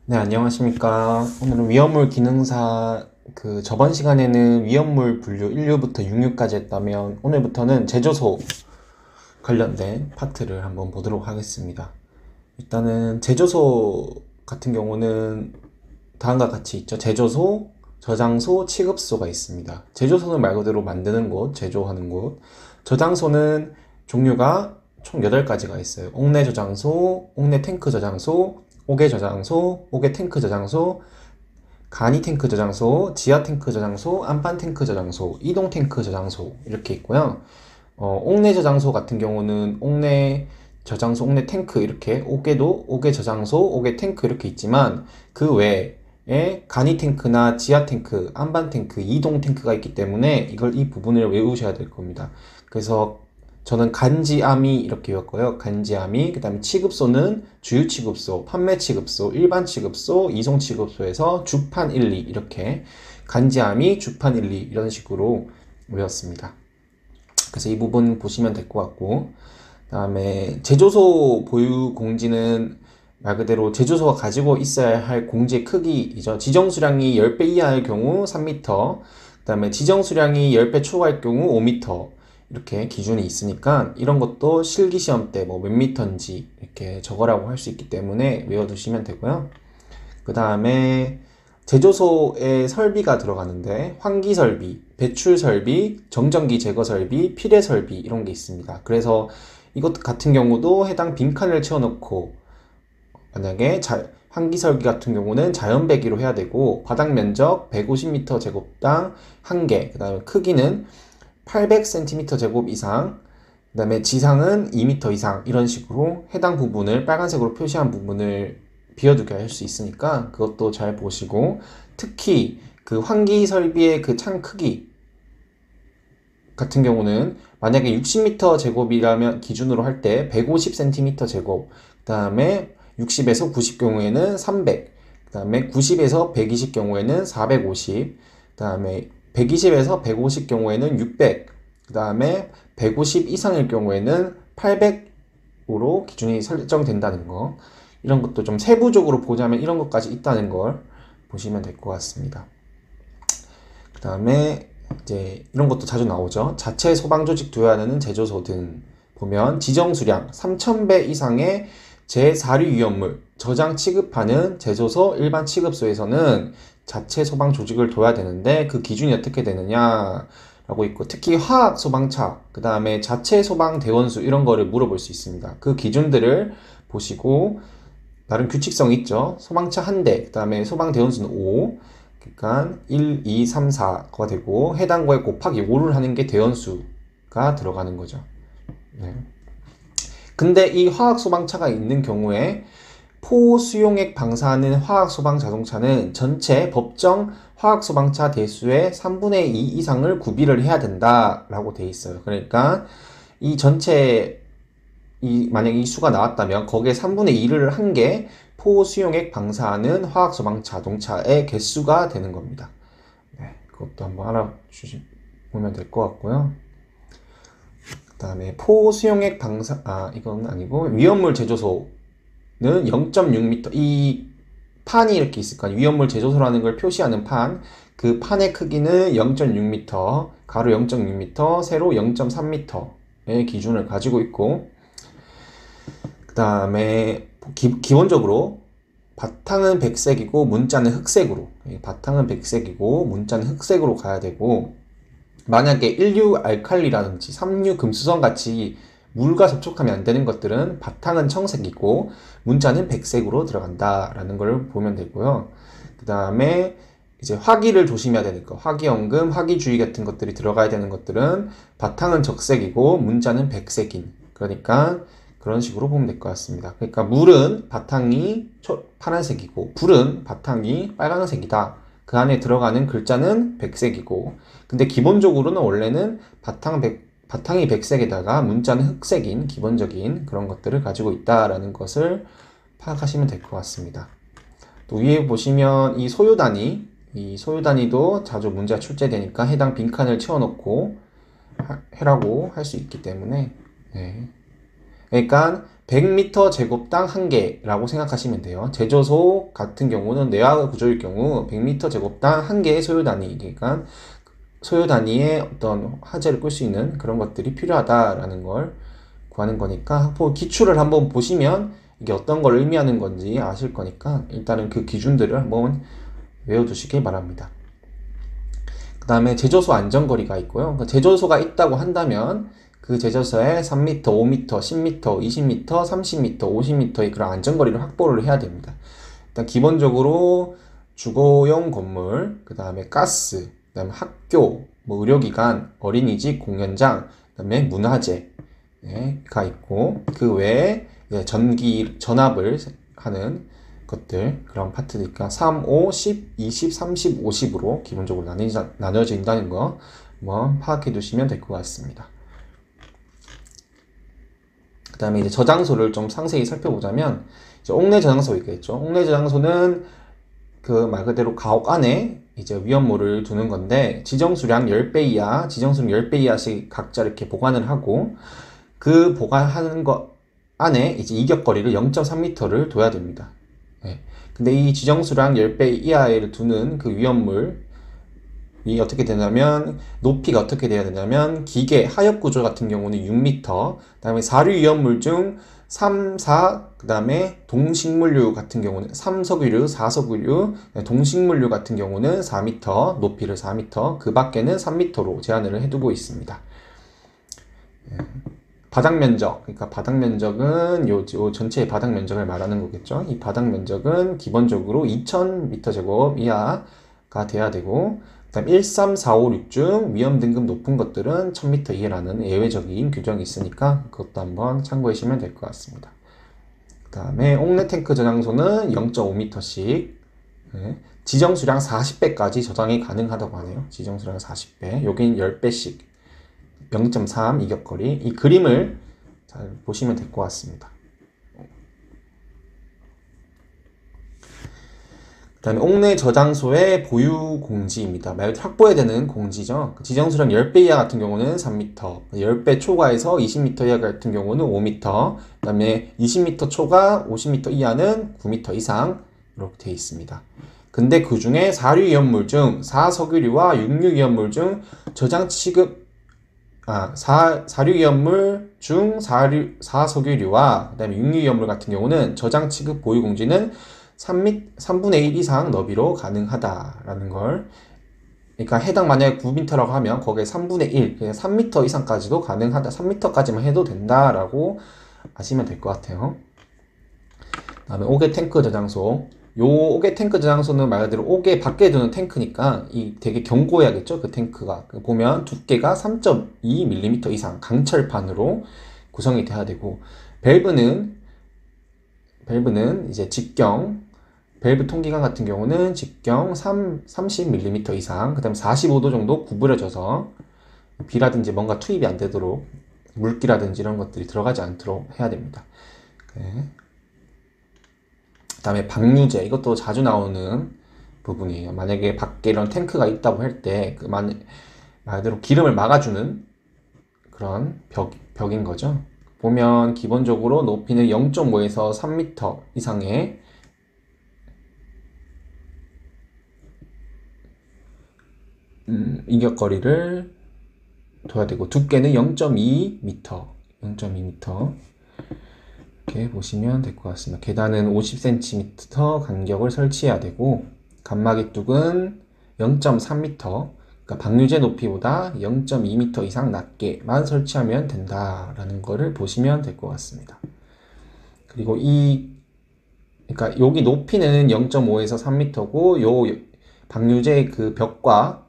네, 안녕하십니까. 오늘은 위험물 기능사, 저번 시간에는 위험물 분류 1류부터 6류까지 했다면, 오늘부터는 제조소 관련된 파트를 한번 보도록 하겠습니다. 일단은 제조소 같은 경우는 다음과 같이 있죠. 제조소, 저장소, 취급소가 있습니다. 제조소는 말 그대로 만드는 곳, 제조하는 곳. 저장소는 종류가 총 8가지가 있어요. 옥내 저장소, 옥내 탱크 저장소, 옥외 저장소, 옥외 탱크 저장소, 간이 탱크 저장소, 지하 탱크 저장소, 안반 탱크 저장소, 이동 탱크 저장소 이렇게 있고요. 옥내 저장소 같은 경우는 옥내 저장소, 옥내 탱크 이렇게 옥외도 옥외 저장소, 옥외 탱크 이렇게 있지만 그 외에 간이 탱크나 지하 탱크, 안반 탱크, 이동 탱크가 있기 때문에 이 부분을 외우셔야 될 겁니다. 그래서 저는 간지아미 이렇게 외웠고요. 간지아미, 그 다음에 취급소는 주유 취급소, 판매 취급소, 일반 취급소, 이송 취급소에서 주판 1, 2 이렇게 간지아미, 주판 1, 2 이런 식으로 외웠습니다. 그래서 이 부분 보시면 될 것 같고, 그 다음에 제조소 보유 공지는 말 그대로 제조소가 가지고 있어야 할 공지의 크기이죠. 지정 수량이 10배 이하일 경우 3m, 그 다음에 지정 수량이 10배 초과일 경우 5m 이렇게 기준이 있으니까 이런 것도 실기 시험 때 뭐 몇 미터인지 이렇게 적으라고 할 수 있기 때문에 외워두시면 되고요. 그 다음에 제조소에 설비가 들어가는데 환기 설비, 배출 설비, 정전기 제거 설비, 필해 설비 이런 게 있습니다. 그래서 이것 같은 경우도 해당 빈칸을 채워놓고 만약에 환기 설비 같은 경우는 자연 배기로 해야 되고 바닥 면적 150m 제곱당 1개, 그 다음에 크기는 800cm 제곱 이상, 그 다음에 지상은 2m 이상 이런 식으로 해당 부분을 빨간색으로 표시한 부분을 비워두게 할 수 있으니까 그것도 잘 보시고, 특히 그 환기 설비의 그 창 크기 같은 경우는 만약에 60m 제곱이라면 기준으로 할 때 150cm 제곱, 그 다음에 60에서 90 경우에는 300, 그 다음에 90에서 120 경우에는 450, 그 다음에 120에서 150 경우에는 600, 그 다음에 150 이상일 경우에는 800으로 기준이 설정된다는 거. 이런 것도 좀 세부적으로 보자면 이런 것까지 있다는 걸 보시면 될 것 같습니다. 그 다음에 이제 이런 것도 자주 나오죠. 자체 소방 조직 두야하는 제조소 등 보면 지정 수량 3,000배 이상의 제4류 위험물 저장 취급하는 제조소 일반 취급소에서는 자체 소방 조직을 둬야 되는데 그 기준이 어떻게 되느냐 라고 있고, 특히 화학 소방차, 그 다음에 자체 소방 대원수 이런 거를 물어볼 수 있습니다. 그 기준들을 보시고 나름 규칙성이 있죠. 소방차 한 대, 그 다음에 소방 대원수는 5, 그러니까 1, 2, 3, 4가 되고 해당 거에 곱하기 5를 하는 게 대원수가 들어가는 거죠. 네. 근데 이 화학 소방차가 있는 경우에 포수용액 방사하는 화학 소방 자동차는 전체 법정 화학 소방차 대수의 3분의 2 이상을 구비를 해야 된다라고 돼 있어요. 그러니까 이 전체 만약에 이 수가 나왔다면 거기에 3분의 2를 한 게 포수용액 방사하는 화학 소방 자동차의 개수가 되는 겁니다. 네, 그것도 한번 알아보면 될 것 같고요. 그 다음에 포수용액 방사, 이건 아니고 위험물 제조소는 0.6m, 이 판이 이렇게 있을 거 아니에요. 위험물 제조소라는 걸 표시하는 판, 그 판의 크기는 0.6m, 가로 0.6m, 세로 0.3m의 기준을 가지고 있고, 그 다음에 기본적으로 바탕은 백색이고 문자는 흑색으로, 바탕은 백색이고 문자는 흑색으로 가야 되고, 만약에 1류 알칼리라든지 3류 금수성 같이 물과 접촉하면 안 되는 것들은 바탕은 청색이고 문자는 백색으로 들어간다라는 걸 보면 되고요. 그 다음에 이제 화기를 조심해야 되는 거, 화기연금, 화기주의 같은 것들이 들어가야 되는 것들은 바탕은 적색이고 문자는 백색인, 그러니까 그런 식으로 보면 될 것 같습니다. 그러니까 물은 바탕이 파란색이고 불은 바탕이 빨간색이다. 그 안에 들어가는 글자는 백색이고, 근데 기본적으로는 원래는 바탕이 백색에다가 문자는 흑색인 기본적인 그런 것들을 가지고 있다라는 것을 파악하시면 될 것 같습니다. 또 위에 보시면 이 소요 단위도 자주 문제가 출제되니까 해당 빈칸을 채워놓고 해라고 할 수 있기 때문에, 네. 그러니까 100m 제곱당 1개라고 생각하시면 돼요. 제조소 같은 경우는 내화 구조일 경우 100m 제곱당 1개의 소요 단위, 그러니까 소요 단위의 어떤 화재를 끌 수 있는 그런 것들이 필요하다라는 걸 구하는 거니까 기출을 한번 보시면 이게 어떤 걸 의미하는 건지 아실 거니까 일단은 그 기준들을 한번 외워두시길 바랍니다. 그 다음에 제조소 안전거리가 있고요. 제조소가 있다고 한다면 그 제조소에 3m, 5m, 10m, 20m, 30m, 50m의 그런 안전거리를 확보를 해야 됩니다. 일단 기본적으로 주거용 건물, 그 다음에 가스, 그 다음에 학교, 뭐 의료기관, 어린이집, 공연장, 그 다음에 문화재가 있고 그 외에 전기, 전압을 하는 것들, 그런 파트니까 3, 5, 10, 20, 30, 50으로 기본적으로 나눠진다는 거 한번 파악해 두시면 될 것 같습니다. 그 다음에 이제 저장소를 좀 상세히 살펴보자면, 이제 옥내 저장소 있겠죠. 옥내 저장소는 그 말 그대로 가옥 안에 이제 위험물을 두는 건데, 지정수량 10배 이하, 지정수량 10배 이하씩 각자 이렇게 보관을 하고, 그 보관하는 것 안에 이제 이격거리를 0.3m를 둬야 됩니다. 근데 이 지정수량 10배 이하를 두는 그 위험물이 어떻게 되냐면, 높이가 어떻게 돼야 되냐면, 기계, 하역 구조 같은 경우는 6m, 그 다음에 사류 위험물 중 3, 4, 그 다음에 동식물류 같은 경우는 3석유류, 4석유류, 동식물류 같은 경우는 4m, 높이를 4m, 그 밖에는 3m로 제한을 해두고 있습니다. 바닥 면적, 그러니까 바닥 면적은 요 전체의 바닥 면적을 말하는 거겠죠. 이 바닥 면적은 기본적으로 2000m² 이하가 돼야 되고, 그다음 1, 3, 4, 5, 6 중 위험 등급 높은 것들은 1000m 이하라는 예외적인 규정이 있으니까 그것도 한번 참고하시면 될 것 같습니다. 그 다음에 옥내 탱크 저장소는 0.5m씩, 지정 수량 40배까지 저장이 가능하다고 하네요. 지정 수량 40배, 여긴 10배씩 0.3 이격거리. 이 그림을 잘 보시면 될 것 같습니다. 그 다음에 옥내 저장소의 보유 공지입니다. 말 그대로 확보해야 되는 공지죠. 지정수량 10배 이하 같은 경우는 3m, 10배 초과해서 20m 이하 같은 경우는 5m, 그 다음에 20m 초과 50m 이하는 9m 이상 이렇게 되어 있습니다. 근데 그 중에 사류 위험물 중 4석유류와 6류 위험물 중 저장 취급 사류 위험물 중 4석유류와 그 다음에 6류 위험물 같은 경우는 저장 취급 보유 공지는 3분의 1 이상 너비로 가능하다라는 걸, 그러니까 해당 만약에 9m라고 하면 거기에 3분의 1, 그냥 3m 이상까지도 가능하다, 3m까지만 해도 된다라고 아시면 될 것 같아요. 그 다음에 옥외 탱크 저장소. 요 옥외 탱크 저장소는 말 그대로 옥외 밖에 두는 탱크니까 이 되게 견고해야겠죠. 그 탱크가 보면 두께가 3.2mm 이상 강철판으로 구성이 돼야 되고, 밸브는 이제 직경, 밸브 통기관 같은 경우는 직경 30mm 이상, 그 다음에 45도 정도 구부려져서 비라든지 뭔가 투입이 안 되도록, 물기라든지 이런 것들이 들어가지 않도록 해야 됩니다. 그 다음에 방류제, 이것도 자주 나오는 부분이에요. 만약에 밖에 이런 탱크가 있다고 할 때 말 그대로 기름을 막아주는 그런 벽인 거죠. 보면 기본적으로 높이는 0.5에서 3m 이상의 이격거리를 둬야 되고, 두께는 0.2m 이렇게 보시면 될 것 같습니다. 계단은 50cm 간격을 설치해야 되고, 간막이 뚝은 0.3m, 그러니까 방류제 높이보다 0.2m 이상 낮게만 설치하면 된다라는 거를 보시면 될 것 같습니다. 그리고 그러니까 여기 높이는 0.5에서 3m고, 요 방류제 그 벽과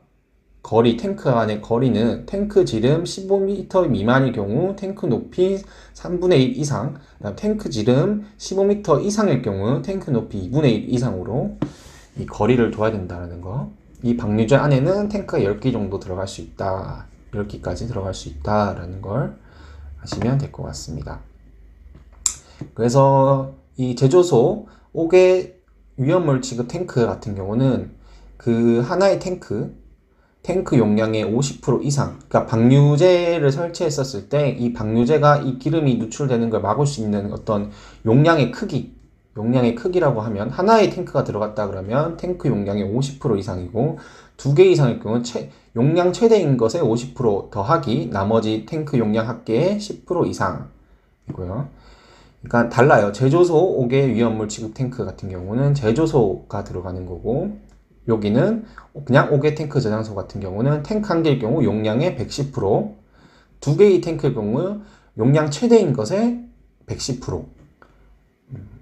거리, 탱크 안의 거리는 탱크 지름 15m 미만일 경우 탱크 높이 3분의 1 이상, 탱크 지름 15m 이상일 경우 탱크 높이 2분의 1 이상으로 이 거리를 둬야 된다는 거. 이 방류제 안에는 탱크가 10개 정도 들어갈 수 있다, 10개까지 들어갈 수 있다라는 걸 아시면 될 것 같습니다. 그래서 이 제조소 옥외 위험물 취급 탱크 같은 경우는 그 하나의 탱크, 탱크 용량의 50% 이상, 그러니까 방류제를 설치했었을 때 이 방류제가 이 기름이 누출되는 걸 막을 수 있는 어떤 용량의 크기라고 하면 하나의 탱크가 들어갔다 그러면 탱크 용량의 50% 이상이고 두 개 이상일 경우는 용량 최대인 것에 50% 더하기 나머지 탱크 용량 합계의 10% 이상이고요. 그러니까 달라요. 제조소 5개 위험물 취급 탱크 같은 경우는 제조소가 들어가는 거고 여기는 그냥 5개 탱크 저장소 같은 경우는 탱크 한 개일 경우 용량의 110%, 두 개의 탱크일 경우 용량 최대인 것의 110%.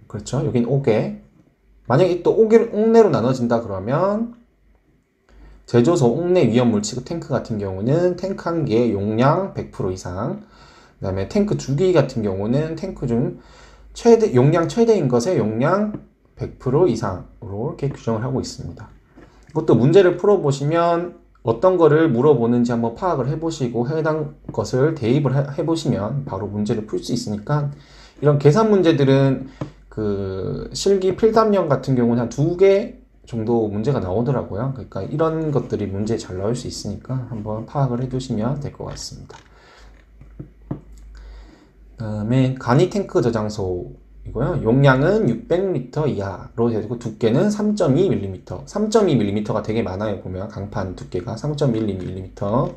그렇죠. 여긴 5개. 만약에 또 5개를 옥내로 나눠진다 그러면 제조소 옥내 위험물 취급 탱크 같은 경우는 탱크 한 개의 용량 100% 이상, 그 다음에 탱크 두 개 같은 경우는 탱크 중 용량 최대인 것의 용량 100% 이상으로 이렇게 규정을 하고 있습니다. 이것도 문제를 풀어보시면 어떤 거를 물어보는지 한번 파악을 해보시고 해당 것을 대입을 해보시면 바로 문제를 풀 수 있으니까 이런 계산 문제들은 그 실기 필답형 같은 경우는 한 2개 정도 문제가 나오더라고요. 그러니까 이런 것들이 문제에 잘 나올 수 있으니까 한번 파악을 해두시면 될 것 같습니다. 그 다음에 간이 탱크 저장소 이고요. 용량은 600리터 이하로 되고 두께는 3.2mm. 3.2mm가 되게 많아요. 보면 강판 두께가 3.1mm.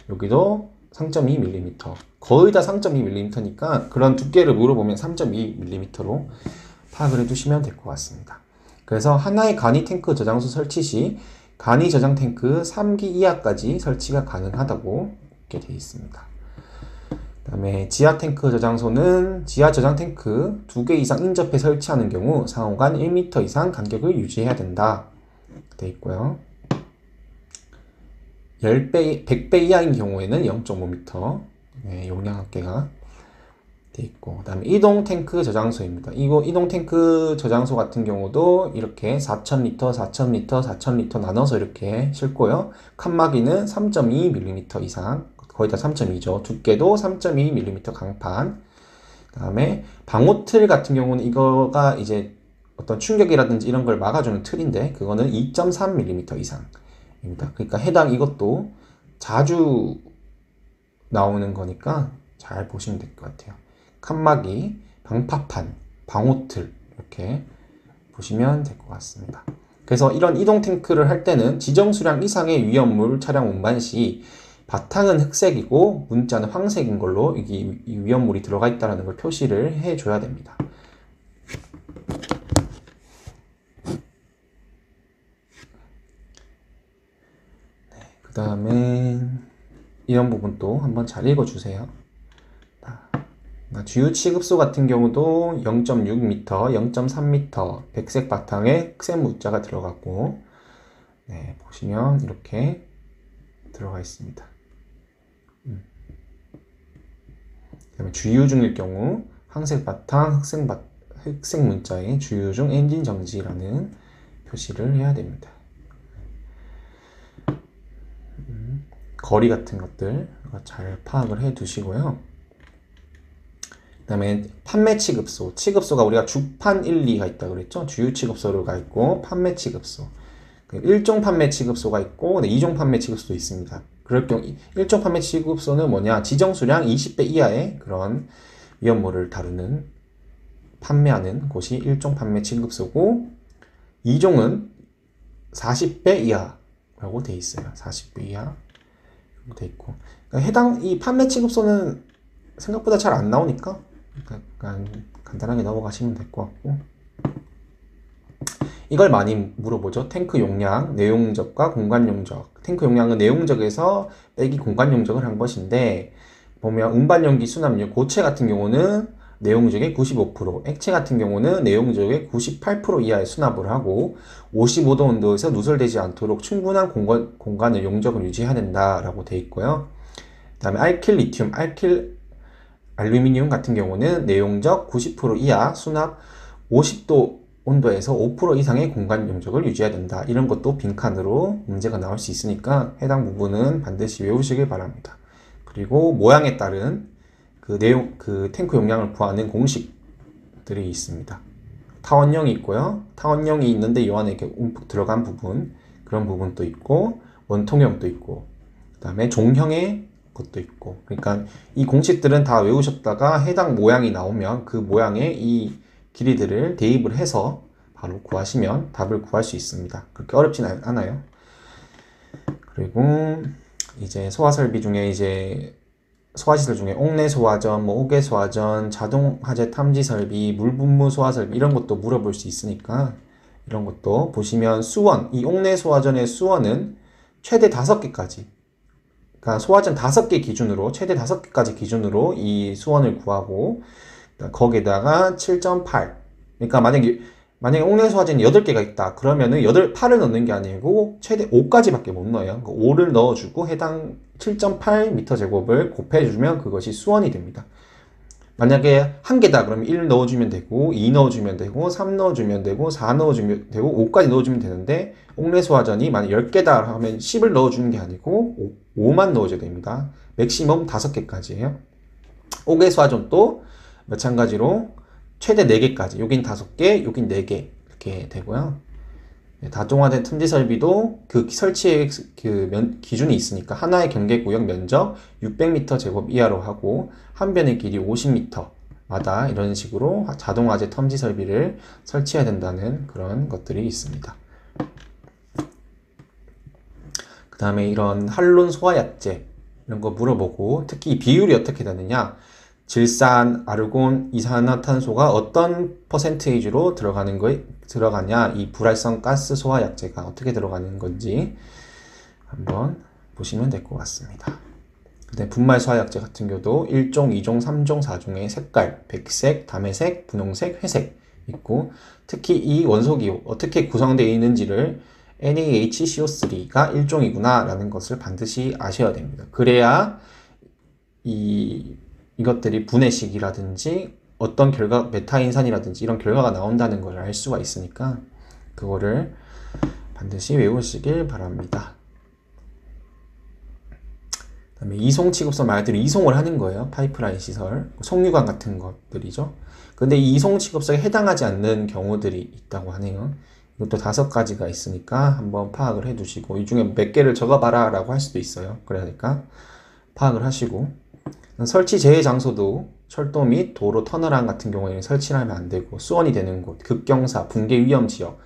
여기도 3.2mm. 거의 다 3.2mm니까 그런 두께를 물어보면 3.2mm로 파악을 해두시면 될 것 같습니다. 그래서 하나의 간이 탱크 저장소 설치 시 간이 저장 탱크 3기 이하까지 설치가 가능하다고 이렇게 되어 있습니다. 그 다음에 지하 탱크 저장소는 지하 저장 탱크 2개 이상 인접해 설치하는 경우 상호간 1m 이상 간격을 유지해야 된다 되어 있고요. 10배, 100배 이하인 경우에는 0.5m 용량 합계가 되어 있고, 그 다음에 이동 탱크 저장소입니다. 이동 탱크 저장소 같은 경우도 이렇게 4,000리터, 4,000리터, 4,000리터 나눠서 이렇게 싣고요. 칸막이는 3.2mm 이상, 거의 다 3.2죠. 두께도 3.2mm 강판. 그 다음에 방호틀 같은 경우는 이거가 이제 어떤 충격이라든지 이런 걸 막아주는 틀인데 그거는 2.3mm 이상입니다. 그러니까 해당 이것도 자주 나오는 거니까 잘 보시면 될 것 같아요. 칸막이, 방파판, 방호틀 이렇게 보시면 될 것 같습니다. 그래서 이런 이동 탱크를 할 때는 지정 수량 이상의 위험물 차량 운반 시 바탕은 흑색이고 문자는 황색인 걸로 이 위험물이 들어가 있다는 걸 표시를 해줘야 됩니다. 그 다음에 이런 부분도 한번 잘 읽어주세요. 주유 취급소 같은 경우도 0.6m, 0.3m 백색 바탕에 흑색 문자가 들어갔고 보시면 이렇게 들어가 있습니다. 그다음에 주유 중일 경우 황색 바탕, 흑색 문자에 주유 중 엔진 정지라는 표시를 해야 됩니다. 거리 같은 것들 잘 파악을 해 두시고요. 그 다음에 판매 취급소. 취급소가 우리가 주판 1, 2가 있다 그랬죠? 주유 취급소가 있고 판매 취급소. 1종 판매 취급소가 있고 2종 판매 취급소도 있습니다. 그럴 경우 1종 판매 취급소는 뭐냐? 지정 수량 20배 이하의 그런 위험물을 다루는 판매하는 곳이 1종 판매 취급소고 2종은 40배 이하라고 돼 있어요. 40배 이하 돼 있고. 그러니까 해당 이 판매 취급소는 생각보다 잘 안 나오니까 약간 간단하게 넘어가시면 될 것 같고, 이걸 많이 물어보죠. 탱크 용량, 내용적과 공간 용적. 탱크 용량은 내용적에서 빼기 공간 용적을 한 것인데 보면 운반용기 수납률, 고체 같은 경우는 내용적의 95%, 액체 같은 경우는 내용적의 98% 이하의 수납을 하고 55도 온도에서 누설되지 않도록 충분한 공간을 용적을 유지해야 된다라고 되어 있고요. 그 다음에 알킬 리튬, 알킬 알루미늄 같은 경우는 내용적 90% 이하, 수납 50도 온도에서 5% 이상의 공간 용적을 유지해야 된다. 이런 것도 빈칸으로 문제가 나올 수 있으니까 해당 부분은 반드시 외우시길 바랍니다. 그리고 모양에 따른 그 탱크 용량을 구하는 공식들이 있습니다. 타원형이 있고요. 타원형이 있는데 이 안에 이렇게 움푹 들어간 부분, 그런 부분도 있고, 원통형도 있고, 그 다음에 종형의 것도 있고. 그러니까 이 공식들은 다 외우셨다가 해당 모양이 나오면 그 모양의 이 길이들을 대입을 해서 바로 구하시면 답을 구할 수 있습니다. 그렇게 어렵진 않아요. 그리고 이제 소화설비 중에 이제 소화시설 중에 옥내 소화전, 뭐 옥외 소화전, 자동 화재 탐지 설비, 물분무 소화 설비 이런 것도 물어볼 수 있으니까 이런 것도 보시면 수원, 이 옥내 소화전의 수원은 최대 5개까지, 그러니까 소화전 5개 기준으로 최대 5개까지 기준으로 이 수원을 구하고 거기에다가 7.8. 그러니까 만약에 옥내 소화전이 8개가 있다. 그러면은 8을 넣는 게 아니고 최대 5까지밖에 못 넣어요. 그러니까 5를 넣어주고 해당 7.8m 제곱을 곱해주면 그것이 수원이 됩니다. 만약에 1개다 그러면 1 넣어주면 되고 2 넣어주면 되고 3 넣어주면 되고 4 넣어주면 되고 5까지 넣어주면 되는데 옥내 소화전이 만약 10개다 하면 10을 넣어주는 게 아니고 5만 넣어줘야 됩니다. 맥시멈 5개까지예요. 옥외 소화전도 마찬가지로 최대 4개까지, 여긴 5개, 여긴 4개 이렇게 되고요. 다중화된 틈지 설비도 그 설치의 기준이 있으니까 하나의 경계구역 면적 600m 제곱 이하로 하고 한 변의 길이 50m마다 이런 식으로 자동화재 텀지 설비를 설치해야 된다는 그런 것들이 있습니다. 그 다음에 이런 할론 소화약제 이런 거 물어보고 특히 비율이 어떻게 되느냐, 질산, 아르곤, 이산화탄소가 어떤 퍼센테이지로 들어가냐, 이 불활성 가스 소화약제가 어떻게 들어가는 건지 한번 보시면 될 것 같습니다. 근데 분말 소화약제 같은 경우도 1종, 2종, 3종, 4종의 색깔, 백색, 담회색, 분홍색, 회색 있고, 특히 이 원소기 어떻게 구성되어 있는지를 NaHCO3가 1종이구나 라는 것을 반드시 아셔야 됩니다. 그래야 이것들이 분해식이라든지 어떤 결과, 메타인산이라든지 이런 결과가 나온다는 걸 알 수가 있으니까 그거를 반드시 외우시길 바랍니다. 그 다음에 이송 취급소 말 그대로 이송을 하는 거예요. 파이프라인 시설, 송유관 같은 것들이죠. 근데 이 이송 취급소에 해당하지 않는 경우들이 있다고 하네요. 이것도 5가지가 있으니까 한번 파악을 해 두시고, 이 중에 몇 개를 적어봐라 라고 할 수도 있어요. 그러니까 파악을 하시고, 설치 제외 장소도 철도 및 도로 터널안 같은 경우에는 설치를 하면 안 되고, 수원이 되는 곳, 급경사, 붕괴 위험 지역,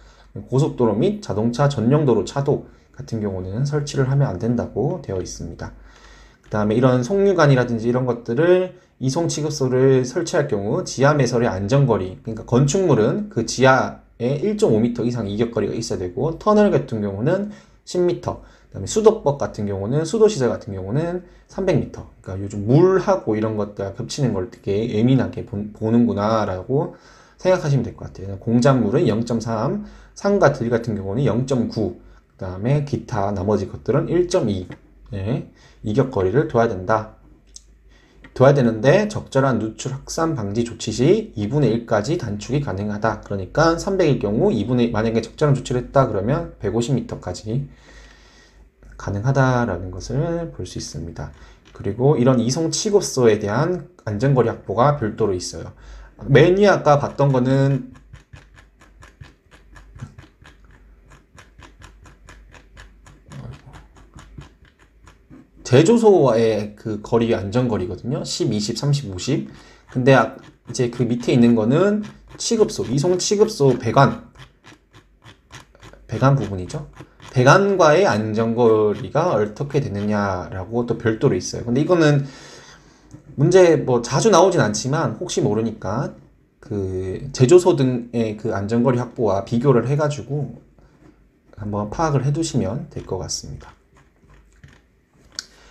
고속도로 및 자동차 전용도로 차도 같은 경우는 설치를 하면 안 된다고 되어 있습니다. 그 다음에 이런 송유관이라든지 이런 것들을 이송 취급소를 설치할 경우 지하 매설의 안전거리, 그러니까 건축물은 그 지하에 1.5m 이상 이격거리가 있어야 되고, 터널 같은 경우는 10m, 그다음에 수도법 같은 경우는, 수도시설 같은 경우는 300m. 그러니까 요즘 물하고 이런 것들 겹치는 걸 되게 예민하게 보는구나 라고 생각하시면 될 것 같아요. 공작물은 0.3, 산과 들 같은 경우는 0.9, 그 다음에 기타 나머지 것들은 1.2 이격거리를 둬야 되는데 적절한 누출 확산 방지 조치 시 2분의 1까지 단축이 가능하다. 그러니까 300일 경우 만약에 적절한 조치를 했다 그러면 150m까지 가능하다라는 것을 볼 수 있습니다. 그리고 이런 이송 취급소에 대한 안전거리 확보가 별도로 있어요. 맨 위에 아까 봤던 거는 제조소와의 그 거리 안전거리거든요. 10, 20, 30, 50. 근데 이제 그 밑에 있는 거는 취급소, 이송 취급소 배관 부분이죠. 배관과의 안전거리가 어떻게 되느냐라고 또 별도로 있어요. 근데 이거는 문제 뭐 자주 나오진 않지만 혹시 모르니까 그 제조소 등의 그 안전거리 확보와 비교를 해가지고 한번 파악을 해두시면 될 것 같습니다.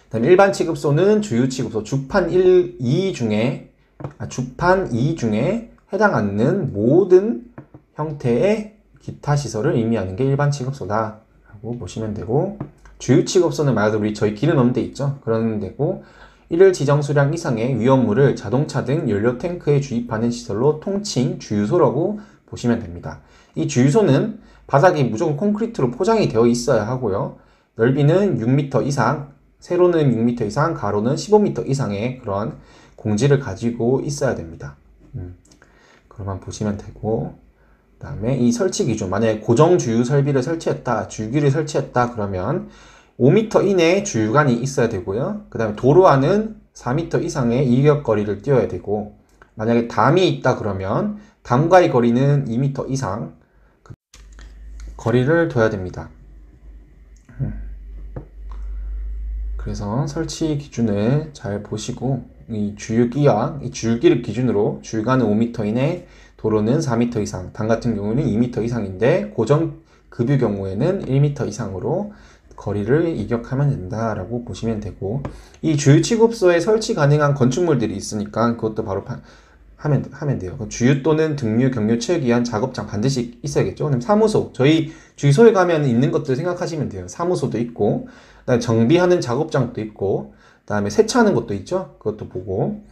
그다음에 일반 취급소는 주유 취급소 주판 2 중에 해당하는 모든 형태의 기타 시설을 의미하는 게 일반 취급소다 라고 보시면 되고, 주유 취급소는 말 그대로 저희 기름 넣는 데 있죠. 그런 데고, 일일 지정 수량 이상의 위험물을 자동차 등 연료 탱크에 주입하는 시설로 통칭 주유소라고 보시면 됩니다. 이 주유소는 바닥이 무조건 콘크리트로 포장이 되어 있어야 하고요. 넓이는 6m 이상, 세로는 6m 이상, 가로는 15m 이상의 그런 공지를 가지고 있어야 됩니다. 그러면 보시면 되고, 그 다음에 이 설치 기준, 만약에 고정 주유 설비를 설치했다, 주유기를 설치했다 그러면 5m 이내에 주유관이 있어야 되고요. 그 다음에 도로 안은 4m 이상의 이격거리를 띄워야 되고, 만약에 담이 있다 그러면 담과의 거리는 2m 이상 거리를 둬야 됩니다. 그래서 설치 기준을 잘 보시고, 이 주유기를 기준으로 주유관은 5m 이내, 도로는 4m 이상, 담 같은 경우는 2m 이상인데 고정급유 경우에는 1m 이상으로 거리를 이격하면 된다라고 보시면 되고, 이 주유취급소에 설치 가능한 건축물들이 있으니까 그것도 바로 하면 돼요. 주유 또는 등유, 경유, 채우기 위한 작업장 반드시 있어야겠죠. 그럼 사무소, 저희 주유소에 가면 있는 것들 생각하시면 돼요. 사무소도 있고, 그다음에 정비하는 작업장도 있고, 그다음에 세차하는 것도 있죠. 그것도 보고,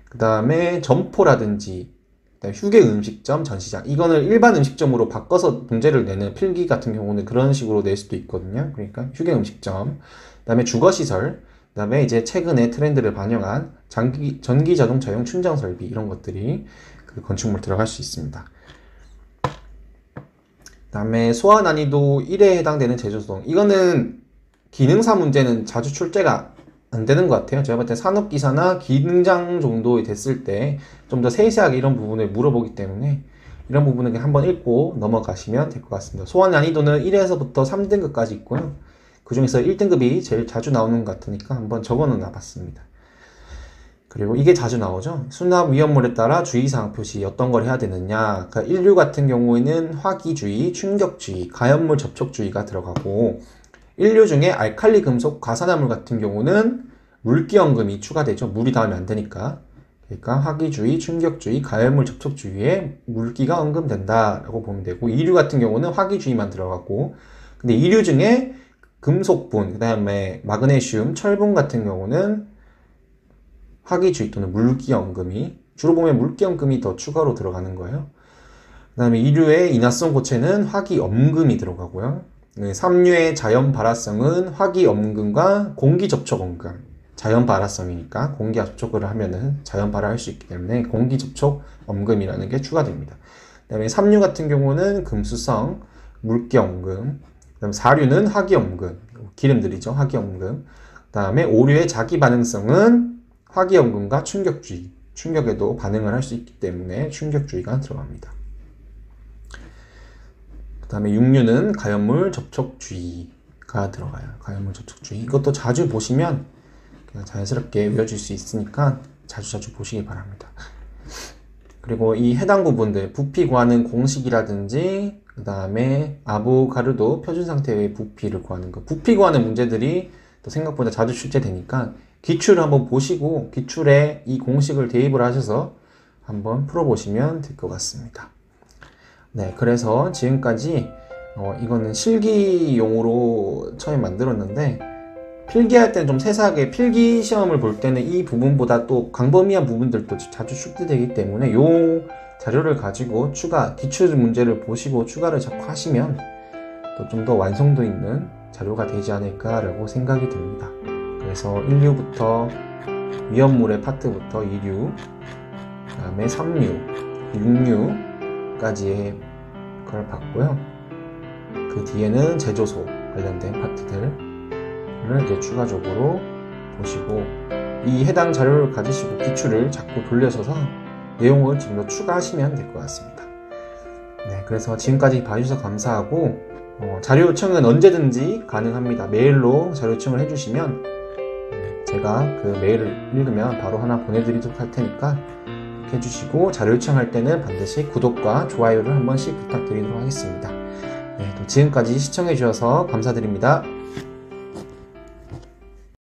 그다음에 점포라든지, 그다음에 휴게 음식점, 전시장, 이거는 일반 음식점으로 바꿔서 문제를 내는 필기 같은 경우는 그런 식으로 낼 수도 있거든요. 그러니까 휴게 음식점, 그다음에 주거시설, 그다음에 이제 최근에 트렌드를 반영한 전기 자동차용 충전 설비, 이런 것들이 그 건축물 들어갈 수 있습니다. 그다음에 소화 난이도 1에 해당되는 제조소동, 이거는 기능사 문제는 자주 출제가 안 되는 것 같아요. 제가 볼 때 산업기사나 기능장 정도 됐을 때 좀 더 세세하게 이런 부분을 물어보기 때문에 이런 부분은 그냥 한번 읽고 넘어가시면 될 것 같습니다. 소화 난이도는 1에서부터 3등급까지 있고요. 그 중에서 1등급이 제일 자주 나오는 것 같으니까 한번 적어놓아 봤습니다. 그리고 이게 자주 나오죠. 수납 위험물에 따라 주의사항 표시 어떤 걸 해야 되느냐. 그러니까 인류 같은 경우에는 화기주의, 충격주의, 가연물 접촉주의가 들어가고, 인류 중에 알칼리 금속, 과산화물 같은 경우는 물기언금이 추가되죠. 물이 닿으면 안 되니까. 그러니까 화기주의, 충격주의, 가연물 접촉주의에 물기가 언금된다라고 보면 되고, 이류 같은 경우는 화기주의만 들어가고, 근데 이류 중에 금속분, 그 다음에 마그네슘, 철분 같은 경우는 화기주의 또는 물기언금이, 주로 보면 물기언금이 더 추가로 들어가는 거예요. 그 다음에 이류의 인화성 고체는 화기엄금이 들어가고요. 삼류의 자연 발화성은 화기엄금과 공기 접촉 엄금, 자연 발화성이니까 공기와 접촉을 하면은 자연 발화할 수 있기 때문에 공기 접촉 엄금이라는 게 추가됩니다. 그 다음에 삼류 같은 경우는 금수성, 물기 엄금, 그 다음에 사류는 화기엄금, 기름들이죠. 화기엄금. 그 다음에 오류의 자기 반응성은 화기엄금과 충격주의, 충격에도 반응을 할 수 있기 때문에 충격주의가 들어갑니다. 그 다음에 육류는 가연물 접촉주의가 들어가요. 가연물 접촉주의. 이것도 자주 보시면 그냥 자연스럽게 외워질 수 있으니까 자주 보시기 바랍니다. 그리고 이 해당 부분들, 부피 구하는 공식이라든지, 그 다음에 아보가르도 표준 상태의 부피를 구하는 거, 부피 구하는 문제들이 또 생각보다 자주 출제되니까 기출을 한번 보시고 기출에 이 공식을 대입을 하셔서 한번 풀어보시면 될 것 같습니다. 네, 그래서 지금까지 이거는 실기용으로 처음에 만들었는데, 필기할 때는 좀 세세하게, 필기 시험을 볼 때는 이 부분보다 또 광범위한 부분들도 자주 출제되기 때문에 요 자료를 가지고 기출 문제를 보시고 추가를 자꾸 하시면 또 좀 더 완성도 있는 자료가 되지 않을까라고 생각이 듭니다. 그래서 1류부터 위험물의 파트부터 2류, 그 다음에 3류, 6류까지의 걸 봤고요. 그 뒤에는 제조소 관련된 파트들을 이제 추가적으로 보시고, 이 해당 자료를 가지시고 기출을 자꾸 돌려서서 내용을 좀 더 추가하시면 될 것 같습니다. 네, 그래서 지금까지 봐주셔서 감사하고, 자료 요청은 언제든지 가능합니다. 메일로 자료 요청을 해주시면 제가 그 메일을 읽으면 바로 하나 보내드리도록 할 테니까 해주시고, 자료 요청할 때는 반드시 구독과 좋아요를 한 번씩 부탁드리도록 하겠습니다. 네, 또 지금까지 시청해 주셔서 감사드립니다.